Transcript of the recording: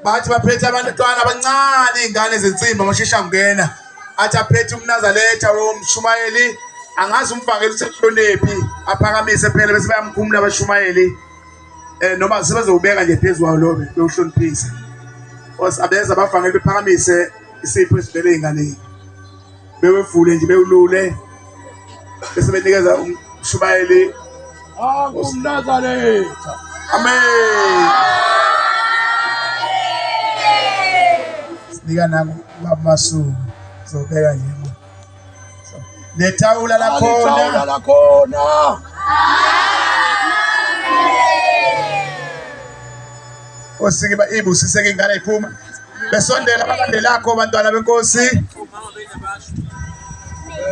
bathi baphethe abantwana abancane iy'ngane zensimbi amashesha angena athi aphethe umnazaletha womshumayeli angazi umvangeli usehlonephi aphakamise phela bese bayamkhumula abashumayeli noma sebezowubeka nje phezu kwawo lobe bewuhloniphisa abeza abavangeli bephakamise isipho esivele ey'nganeni bewevule nje bewulule bese benikeza umshumayeli umnazaletha. Amen. Sinika nangu babamasuku zobeka nje nethawula lakhona. Osike ibusiseke ingane iphuma besondela abalandeli akho bantwana benkosi.